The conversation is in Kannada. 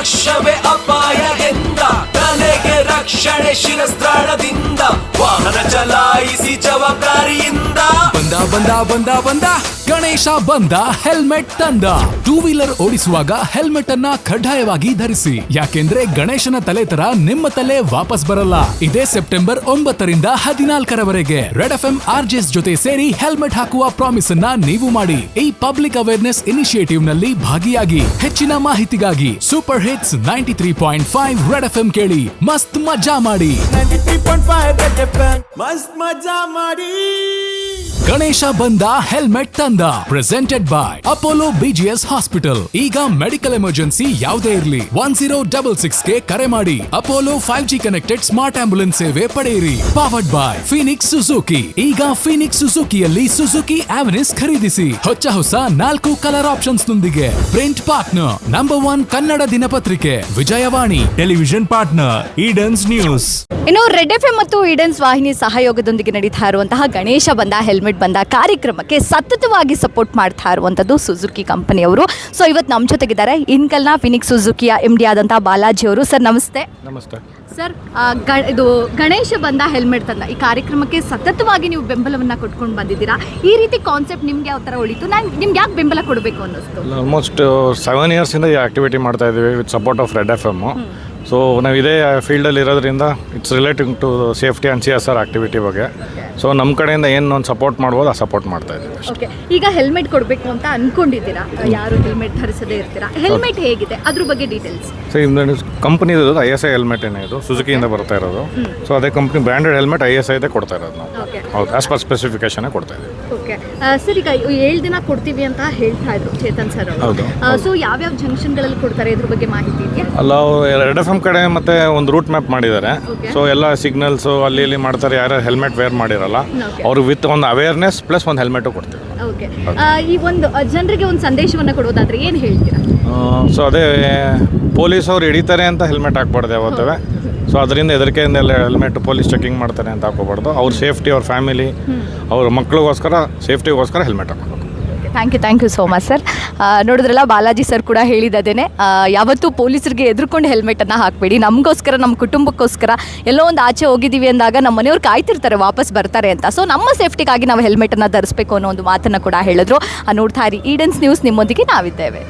ನಿರ್ಲಕ್ಷ್ಯವೇ ಅಪಾಯ ಎಂದ ತಲೆಗೆ ರಕ್ಷಣೆ ಶಿರಸ್ತ್ರಾಣದಿಂದ ವಾಹನ ಚಲಾಯಿಸಿ ಜವಾಬ್ದಾರಿಯಿಂದ ಬಂದ ಬಂದ ಬಂದ ಬಂದ ಗಣೇಶ ಬಂದ ಹೆಲ್ಮೆಟ್ ತಂದ. ಟೂ ವೀಲರ್ ಓಡಿಸುವಾಗ ಹೆಲ್ಮೆಟ್ ಅನ್ನ ಕಡ್ಡಾಯವಾಗಿ ಧರಿಸಿ, ಯಾಕೆಂದ್ರೆ ಗಣೇಶನ ತಲೆ ತರ ನಿಮ್ಮ ತಲೆ ವಾಪಸ್ ಬರಲ್ಲ. ಇದೇ ಸೆಪ್ಟೆಂಬರ್ 9ರಿಂದ 14ರವರೆಗೆ ರೆಡ್ FM RJs ಜೊತೆ ಸೇರಿ ಹೆಲ್ಮೆಟ್ ಹಾಕುವ ಪ್ರಾಮಿಸ್ ಅನ್ನ ನೀವು ಮಾಡಿ. ಈ ಪಬ್ಲಿಕ್ ಅವೇರ್ನೆಸ್ ಇನಿಷಿಯೇಟಿವ್ ನಲ್ಲಿ ಭಾಗಿಯಾಗಿ. ಹೆಚ್ಚಿನ ಮಾಹಿತಿಗಾಗಿ ಸೂಪರ್ ಹಿಟ್ಸ್ 93.5 ರೆಡ್ FM ಕೇಳಿ, ಮಸ್ತ್ ಮಜಾ ಮಾಡಿ. 93.5 ರೆಡ್ FM ಮಸ್ತ್ ಮಜಾ ಮಾಡಿ. ಗಣೇಶ ಬಂದ ಹೆಲ್ಮೆಟ್ ತಂದ presented by Apollo BGS hospital. ಈಗ ಮೆಡಿಕಲ್ ಎಮರ್ಜೆನ್ಸಿ ಯಾವುದೇ ಇರಲಿ 1066ಗೆ ಕರೆ ಮಾಡಿ. Apollo 5G connected smart ambulance ಸೇವೆ ಪಡೆಯಿರಿ. Powered by Phoenix Suzuki. ಈಗ ಫೀನಿಕ್ಸ್ ಸುಜುಕಿಯಲ್ಲಿ ಸುಜುಕಿ ಆವೆನಿಸ್ ಖರೀದಿಸಿ ಹೊಸ 4 ಕಲರ್ ಆಪ್ಷನ್ಸ್ ನೊಂದಿಗೆ. ಪ್ರಿಂಟ್ ಪಾರ್ಟ್ನರ್ ನಂಬರ್ 1 ಕನ್ನಡ ದಿನಪತ್ರಿಕೆ ವಿಜಯವಾಣಿ. ಟೆಲಿವಿಷನ್ ಪಾರ್ಟ್ನರ್ ಈಡನ್ಸ್ ನ್ಯೂಸ್. ಇನ್ನು ರೆಡ್ FM ಮತ್ತು ಈಡನ್ಸ್ ವಾಹಿನಿ ಸಹಯೋಗದೊಂದಿಗೆ ನಡೀತಾ ಇರುವಂತಹ ಗಣೇಶ ಬಂದ ಹೆಲ್ಮೆಟ್ ಬಂದ ಕಾರ್ಯಕ್ರಮಕ್ಕೆ ಸತತವಾಗಿ ಸಪೋರ್ಟ್ ಮಾಡ್ತಾ ಇರುವಂತದ್ದು ಸುಜುಕಿ ಕಂಪನಿಯವರು. ಸೊ ಇವತ್ತು ನಮ್ಮ ಜೊತೆಗಿದ್ದಾರೆ ಇನ್ಕಲ್ನ ಫಿನಿಕ್ಸ್ ಸುಜುಕಿಯ MD ಆದಂತಹ ಬಾಲಾಜಿ ಅವರು. ಸರ್ ನಮಸ್ತೆ. ನಮಸ್ತೆ ಸರ್, ಇದು ಗಣೇಶ ಬಂದ ಹೆಲ್ಮೆಟ್ ತಂದ ಈ ಕಾರ್ಯಕ್ರಮಕ್ಕೆ ಸತತವಾಗಿ ನೀವು ಬೆಂಬಲವನ್ನ ಕೊಟ್ಕೊಂಡು ಬಂದಿದ್ದೀರಾ. ಈ ರೀತಿ ಕಾನ್ಸೆಪ್ಟ್ ನಿಮ್ಗೆ ಯಾವ ತರ ಹೊಳಿತು? ನಿಮ್ಗೆ ಯಾಕೆ ಬೆಂಬಲ ಕೊಡಬೇಕು ಅನ್ನಿಸ್ತು? ಆಲ್ಮೋಸ್ಟ್ 7 years ಇಂದ ಈ ಆಕ್ಟಿವಿಟಿ ಮಾಡ್ತಾ ಇದ್ದೀವಿ with support of red FM. So ನಾವು ಇದೇ ಫೀಲ್ಡಲ್ಲಿ ಇರೋದ್ರಿಂದ it's relating to safety and CSR activity ಬಗ್ಗೆ. ಸೊ ನಮ್ಮ ಕಡೆಯಿಂದ ಏನು ಒಂದು ಸಪೋರ್ಟ್ ಮಾಡ್ಬೋದು ಆ ಸಪೋರ್ಟ್ ಮಾಡ್ತಾ ಇದ್ದೀವಿ. ಓಕೆ, ಈಗ ಹೆಲ್ಮೆಟ್ ಕೊಡಬೇಕು ಅಂತ ಅನ್ಕೊಂಡಿದ್ದೀರಾ, ಯಾರು ಹೆಲ್ಮೆಟ್ ಧರಿಸದೇ ಇರ್ತೀರಾ. ಹೆಲ್ಮೆಟ್ ಹೇಗಿದೆ ಅದ್ರ ಬಗ್ಗೆ ಡೀಟೇಲ್ಸ್? ಸೊ ಇದು ಕಂಪ್ನಿ ಇದು ISI ಹೆಲ್ಮೆಟ್ ಏನೇ ಇದು ಸುಜುಕಿಯಿಂದ ಬರ್ತಾ ಇರೋದು. ಸೊ ಅದೇ ಕಂಪ್ನಿ ಬ್ರ್ಯಾಂಡೆಡ್ ಹೆಲ್ಮೆಟ್ ISI ಇದೆ ಕೊಡ್ತಾ ಇರೋದು ನಾವು. ಹೌದು, ಆಸ್ ಪರ್ ಸ್ಪೆಸಿಫಿಕೇಶನ್ ಕೊಡ್ತಾ ಇದ್ದೀವಿ. ಓಕೆ ಸರ್, ಈಗ 7 ದಿನ ಕೊಡ್ತೀವಿ ಅಂತ ಹೇಳ್ತಾ ಇದ್ರು ಚೇತನ್ ಸರ್ ಅವರು. ಹೌದು. ಸೊ ಯಾವ್ಯಾವ ಜಂಕ್ಷನ್ಗಳಲ್ಲಿ ಕೊಡ್ತಾರೆ, ಇದ್ರ ಬಗ್ಗೆ ಮಾಹಿತಿ ಇದೆಯಾ? ಅಲ್ಲ, ರೆಡ್ FM ಕಡೆ ಮತ್ತೆ ಒಂದು ರೂಟ್ ಮ್ಯಾಪ್ ಮಾಡಿದ್ದಾರೆ. ಸೊ ಎಲ್ಲ ಸಿಗ್ನಲ್ಸ್ ಅಲ್ಲಿ ಇಲ್ಲಿ ಮಾಡ್ತಾರೆ. ಯಾರು ಹೆಲ್ಮೆಟ್ ವೇರ್ ಮಾಡಿರಲ್ಲ ಅವ್ರಿಗೆ ವಿತ್ ಒಂದು ಅವೇರ್ನೆಸ್ ಪ್ಲಸ್ ಒಂದು ಹೆಲ್ಮೆಟ್ ಕೊಡ್ತೀವಿ. ಓಕೆ, ಈ ಒಂದು ಜನರಿಗೆ ಒಂದು ಸಂದೇಶವನ್ನು ಕೊಡೋದಾದ್ರೆ ಏನು ಹೇಳ್ತೀರಾ? ಸೊ ಅದೇ ಪೊಲೀಸ್ ಅವ್ರು ಹಿಡಿತಾರೆ ಅಂತ ಹೆಲ್ಮೆಟ್ ಹಾಕ್ಬಾರ್ದು ಯಾವತ್ತೇ. ಸೊ ಅದರಿಂದ ಹೆದರಿಕೆಯಿಂದ ಹೆಲ್ಮೆಟ್ ಪೊಲೀಸ್ ಚೆಕಿಂಗ್ ಮಾಡ್ತಾರೆ ಅಂತ ಹಾಕೋಬಾರ್ದು. ಅವ್ರ ಸೇಫ್ಟಿ, ಅವ್ರ ಫ್ಯಾಮಿಲಿ, ಅವ್ರ ಮಕ್ಳಿಗೋಸ್ಕರ ಸೇಫ್ಟಿಗೋಸ್ಕರ ಹೆಲ್ಮೆಟ್ ಹಾಕೋಬೇಕು. Thank you so much sir. ನೋಡಿದ್ರಲ್ಲ, ಬಾಲಾಜಿ ಸರ್ ಕೂಡ ಹೇಳಿದ್ದೇನೆ, ಯಾವತ್ತೂ ಪೊಲೀಸರಿಗೆ ಎದುರ್ಕೊಂಡು ಹೆಲ್ಮೆಟನ್ನು ಹಾಕಬೇಡಿ. ನಮಗೋಸ್ಕರ, ನಮ್ಮ ಕುಟುಂಬಕ್ಕೋಸ್ಕರ ಎಲ್ಲೋ ಒಂದು ಆಚೆ ಹೋಗಿದ್ದೀವಿ ಅಂದಾಗ ನಮ್ಮ ಮನೆಯವ್ರು ಕಾಯ್ತಿರ್ತಾರೆ ವಾಪಸ್ ಬರ್ತಾರೆ ಅಂತ. ಸೊ ನಮ್ಮ ಸೇಫ್ಟಿಗಾಗಿ ನಾವು ಹೆಲ್ಮೆಟನ್ನು ಧರಿಸಬೇಕು ಅನ್ನೋ ಒಂದು ಮಾತನ್ನು ಕೂಡ ಹೇಳಿದ್ರು. ನೋಡ್ತಾ ಇರಿ ಈಡನ್ಸ್ ನ್ಯೂಸ್, ನಿಮ್ಮೊಂದಿಗೆ ನಾವಿದ್ದೇವೆ.